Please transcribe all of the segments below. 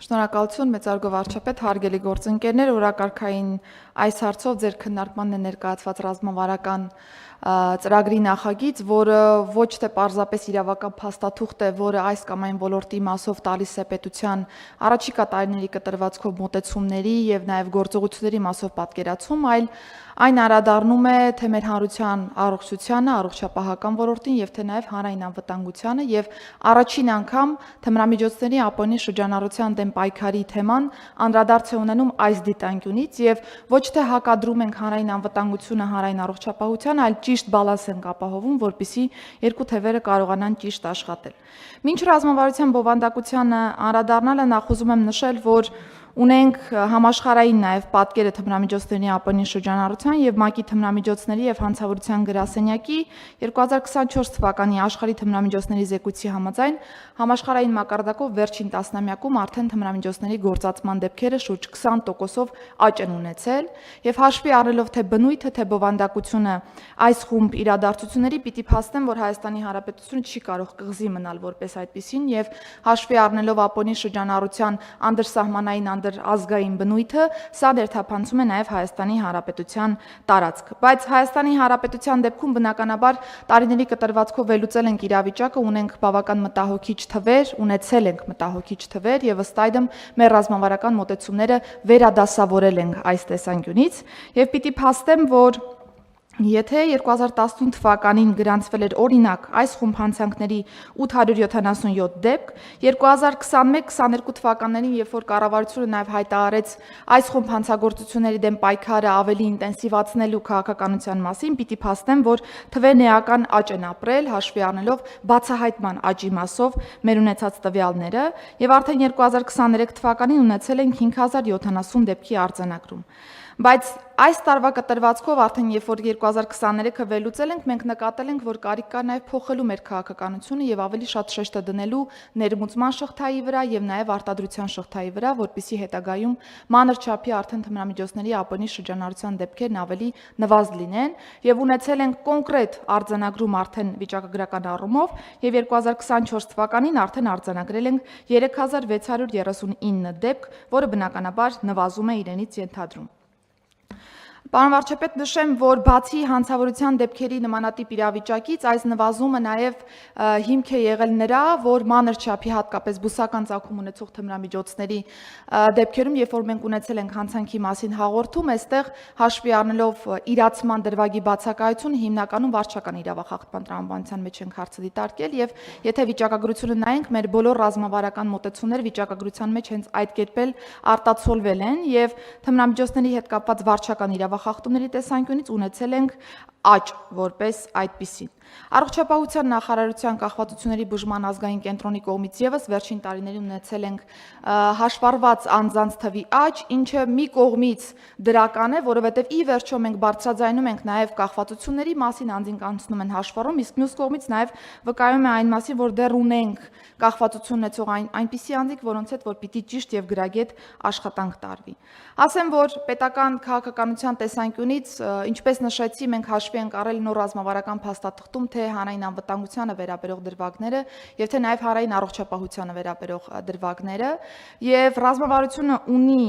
Շնորհակալություն մեծարգո վարչապետ, հարգելի գործընկերներ, օրակարգային այս հարցով ձեր քննարկմանն է ներկայացված ռազմավարական ծրագրի նախագիծ, որը ոչ թե պարզապես իրավական փաստաթուղթ է, որը այս կամ այն ոլորտի մասով տալիս է պետության առաջիկա տարիների կտրվածքով մոտեցումների եւ նաեւ գործողությունների մասով պատկերացում, այլ այն անդրադառնում է թե մեր հանրության առողջությանը, առողջապահական ոլորտին եւ թե նաեւ հանրային անվտանգությանը եւ առաջին անգամ թմրամիջոցների ապօրինի շրջանառության դեմ պայքարի թեման անդրադարձ է ունենում այս դիտանկյունից եւ ոչ թե հակադրում ենք հանրային անվտանգությունը հանրային առողջապահությանը, այլ ճիշտ բալանս ենք ապահովում, որպեսզի երկու թևերը կարողանան ճիշտ աշխատել։ Մինչ ռազմավարության բովանդակությանը անդրադառնալը նախ ուզում եմ նշել, որ ունենք համաշխարհային նաև պատկերը թմրամիջոցների ապօրինի շրջանառության եւ ՄԱԿ-ի թմրամիջոցների եւ հանցավորության գրասենյակի 2024 թվականի աշխարհի թմրամիջոցների զեկույցի համաձայն համաշխարհային մակարդակով վերջին տասնամյակում արդեն թմրամիջոցների գործածման դեպքերը շուրջ 20%-ով աճ են ունեցել եւ հաշվի առնելով թե բնույթը թե բովանդակությունը այս խումբ իրադարձությունների պիտի փաստեմ, որ Հայաստանի Հանրապետությունը չի կարող կղզի մնալ որպես այդպիսին եւ հաշվի առնելով ապօրինի շրջանառության անդրսահմանային ազգային բնույթը, սա ներթափանցում է նաև Հայաստանի Հանրապետության տարածք։ Բայց Հայաստանի Հանրապետության դեպքում բնականաբար տարիների կտրվածքով վերլուծել ենք իրավիճակը, ունենք բավական մտահոգիչ թվեր, ունեցել ենք մտահոգիչ թվեր եւ ըստ այդմ մեր ռազմավարական մոտեցումները վերադասավորել ենք այս տեսանկյունից եւ պիտի փաստեմ, որ եթե 2018 թվականին գրանցվել էր օրինակ այս խումբ հանցանքների 877 դեպք, 2021-22 թվականներին, երբ որ կառավարությունը նաև հայտարարեց այս խումբ հանցագործությունների դեմ պայքարը ավելի ինտենսիվացնելու քաղաքականության մասին, պիտի փաստեմ, որ թվերն էական աճ են ապրել, հաշվի առնելով բացահայտման աճի մասով մեր ունեցած տվյալները, եւ արդեն 2023 թվականին ունեցել ենք 5070 դեպքի արձանագրում։ Բայց այս տարվա կտրվածքով արդեն երբ որ 2023-ը վերլուծել ենք, մենք նկատել ենք, որ կարիք կա նաև փոխելու մեր քաղաքականությունը եւ ավելի շատ շեշտը դնելու ներմուծման շղթայի վրա եւ նաև արտադրության շղթայի վրա, որպեսզի հետագայում մանր չափի արդեն թմրամիջոցների ապօրինի շրջանառության դեպքերն ավելի նվազ լինեն եւ ունեցել ենք կոնկրետ արձանագրում արդեն վիճակագրական առումով եւ 2024 թվականին արդեն արձանագրել ենք 3639 դեպք, որը բնականաբար նվազում է իրենից ենթադրում։ Պարոն վարչապետ, նշեմ, որ բացի հանցավորության դեպքերի նմանատիպ իրավիճակից, այս նվազումը նաև հիմք է եղել նրա, որ մանր չափի հատկապես բուսական ծագում ունեցող թմրամիջոցների դեպքերում, երբ որ մենք ունեցել ենք հանցանքի մասին հաղորդում, այստեղ հաշվի առնելով իրացման դրվագի բացակայությունը հիմնականում վարչական իրավախախտման տրամաբանության մեջ ենք հարցը դիտարկել եւ եթե վիճակագրությունը նայենք, մեր բոլոր ռազմավարական մոտեցումները վիճակագրության մեջ հենց այդ կերպ արտացոլվել են եւ թմրամիջոցների հետ կապված վարչական խախտումների տեսանկյունից ունեցել ենք աճ որպես այդպիսին։ Առողջապահության նախարարության կախվածությունների բուժման ազգային կենտրոնի կողմից եւս վերջին տարիներին ունեցել ենք հաշվառված անձանց թվի աճ, ինչը մի կողմից դրական է, որովհետեւ ի վերջո մենք բարձրաձայնում ենք նաեւ կախվածությունների մասին անձինք անցնում են հաշվառում, իսկ մյուս կողմից նաեւ վկայում է այն մասին, որ դեռ ունենք կախվածություն ունեցող այնպիսի անձինք, որոնց հետ որ պիտի ճիշտ եւ գրագետ աշխատանք տարվի։ Ասեմ, որ պետական քաղաքականության տեսանկյունից, ինչպես նշեցի, մենք հաշվի ենք առել նոր ռազմավարական փաստաթղթում թե հանրային անվտանգությանը վերաբերող դրվագները եւ թե նաեւ հանրային առողջապահությանը վերաբերող դրվագները եւ ռազմավարությունը ունի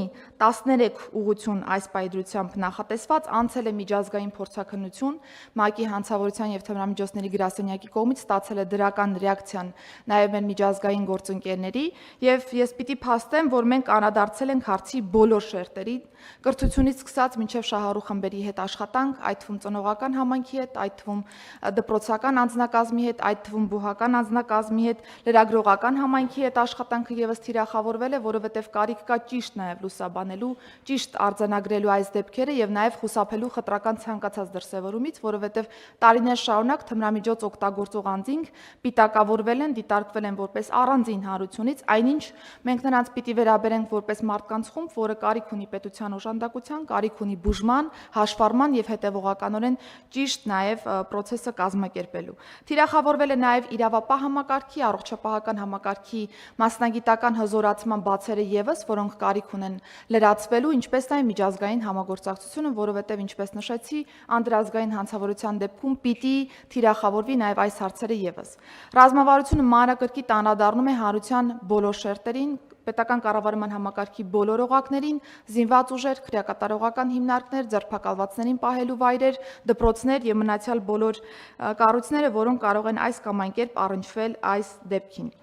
13 ուղղություն այս պայդրությամբ նախատեսված, անցել է միջազգային փորձաքննություն, ՄԱԿ-ի հանցավորության եւ թմրամիջոցների գրասենյակի կողմից ստացել է դրական ռեակցիան նաեւ մեր միջազգային գործընկերների եւ ես պիտի փաստեմ, որ մենք անդրադարձել ենք հարցի բոլոր շերտերին, կրթությունից սկսած մինչև շահառու խմբերի հետ աշխատանք, այդ թվում ծնողական համայնքի հետ, այդ թվում դպրոցական անձնակազմի հետ, այդ թվում բուհական անձնակազմի հետ, լրագրողական համայնքի հետ աշխատանքը եւս թիրախավորվել է, որովհետեւ կարիք կա ճիշտ նաեւ լուսաբանելու, ճիշտ արձանագրելու այս դեպքերը եւ նաեւ խուսափելու խտրական ցանկացած դրսեւորումից, որովհետեւ տարիներ շարունակ թմրամիջոց օգտագործող անձինք պիտակավորվել են, դիտարկվել են որպես առանձին հանրությունից, այնինչ մենք նրանց պիտի վերաբերենք որպես մարդկանց խումբ, որը կարիք ունի պետության օժանդակության, կարիք ունի բուժման, հաշվառման եւ հետեւողականորեն ճիշտ նաեւ process-ը կազմակերպելու։ Թիրախավորվել է նաեւ իրավապահ համակարգի, առողջապահական համակարգի մասնագիտական հզորացման բացերը եւս, որոնք կարիք ունեն լրացվելու, ինչպես նաեւ միջազգային համագործակցությունը, որովհետեւ ինչպես նշեցի, անդրազգային հանցավորության դեպքում պիտի թիրախավորվի նաեւ այս հարցերը եւս։ Ռազմավարությունը մանրակրկիտ անդրադառնում է հանրության բոլոր շերտերին, պետական կառավարման համակարգի բոլոր օղակներին, զինված ուժեր, քրեակատարողական հիմնարկներ, ձերբակալվածներին պահելու վայրեր, դպրոցներ եւ մնացյալ բոլոր կառույցները, որոնք կարող են այս կամ այն կերպ առնչվել այս դեպքին։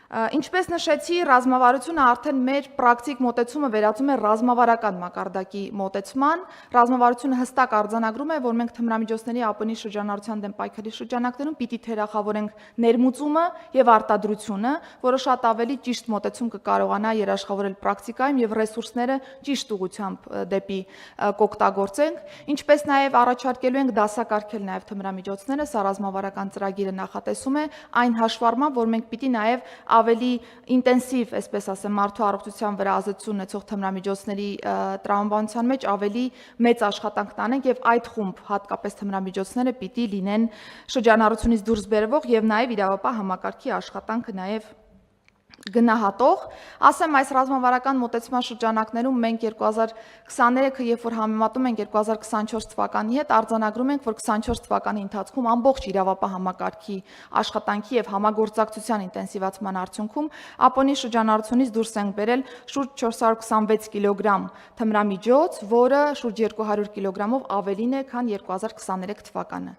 Ինչպես նշեցի, ռազմավարությունը արդեն մեր պրակտիկ մոտեցումը վերածում է ռազմավարական մակարդակի մոտեցման։ Ռազմավարությունը հստակ արձանագրում է, որ մենք թմրամիջոցների ԱՊՆ-ի շրջանառության դեմ պայքարի շրջանակներում պիտի թերախավորենք ներմուծումը եւ արտադրությունը, որը շատ ավելի ճիշտ մոտեցում կկարողանա երաշխավորել պրակտիկայում եւ ռեսուրսները ճիշտ ուղղությամբ դեպի կօգտագործենք, ինչպես նաեւ առաջարկելու ենք դասակարգել նաեւ թմրամիջոցները, սա ռազմավարական ծրագիրը նախատեսում է այն հաշվառմամբ, որ մենք պիտի նաեւ ավելի ինտենսիվ, այսպես ասեմ, մարդու առողջության վրա ազդեցություն ունեցող թմրամիջոցների տրամաբանության մեջ ավելի մեծ աշխատանք տանենք եւ այդ խումբ հատկապես թմրամիջոցները պիտի լինեն շրջանառությունից դուրս բերվող եւ նաեւ իրավապահ համակարգի աշխատանքը նաեւ գնահատող, ասեմ այս ռազմավարական մոտեցման շրջանակներում մենք 2023-ը, երբ որ համեմատում ենք 2024 թվականի հետ, արձանագրում ենք, որ 24 թվականի ընթացքում ամբողջ իրավապահ համակարգի աշխատանքի եւ համագործակցության ինտենսիվացման արդյունքում ԱՊՆ-ի շրջանառությունից դուրս ենք բերել շուրջ 426 կիլոգրամ թմրամիջոց, որը շուրջ 200 կիլոգրամով ավելին է, քան 2023 թվականը։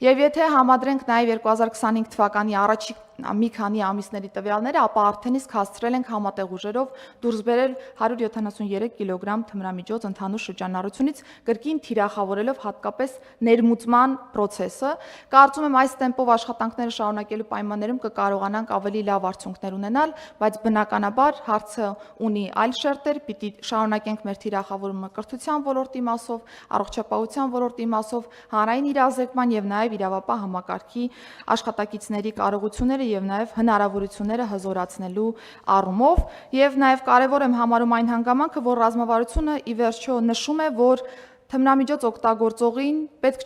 Եվ եթե համադրենք նաեւ 2025 թվականի առաջին մի քանի ամիսների տվյալները, ապա արդեն իսկ հասցրել ենք համատեղ ուժերով դուրս բերել 173 կիլոգրամ թմրամիջոց ընդհանուր շրջանառությունից, կրկին թիրախավորելով հատկապես ներմուծման process-ը։ Կարծում եմ այս տեմպով աշխատանքները շարունակելու պայմաններում կկարողանանք ավելի լավ արդյունքներ ունենալ, բայց բնականաբար հարցը ունի այլ շերտեր, պիտի շարունակենք մեր թիրախավորումը կրթության ոլորտի մասով, առողջապահության ոլորտի մասով, հանրային իրազեկման եւ նաեւ իրավապահ համակարգի աշխատակիցների կարողությունները եւ նաեւ հնարավորությունները հզորացնելու առումով եւ նաեւ կարեւոր եմ համարում այն հանգամանքը, որ ռազմավարությունը ի վերջո նշում է, որ թմրամիջոց օգտագործողին պետք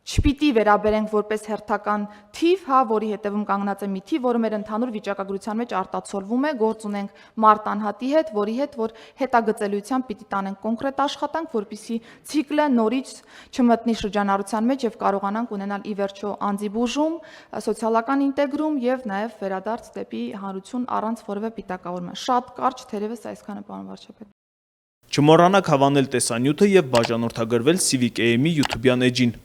չպիտի վերաբերենք որպես հերթական թիվ, որի հետևում կանգնած է մի թիվ, որը մեր ընդհանուր վիճակագրության մեջ արտացոլվում է, գործ ունենք մարդ անհատի հետ, որի հետ որ հետագծելիությամբ պիտի տանենք կոնկրետ աշխատանք, որպեսզի ցիկլը նորից չմտնի շրջանառության մեջ եւ կարողանանք ունենալ ի վերջո անձի բուժում, սոցիալական ինտեգրում եւ նաեւ վերադարձ դեպի հանրություն առանց որևէ պիտակավորման։ Շատ կարճ, թերևս այսքանը, պարոն վարչապետ։ Չմոռանաք հավանել տեսանյութը եւ բաժանորդագրվել Civic AM-ի YouTube-յան էջին։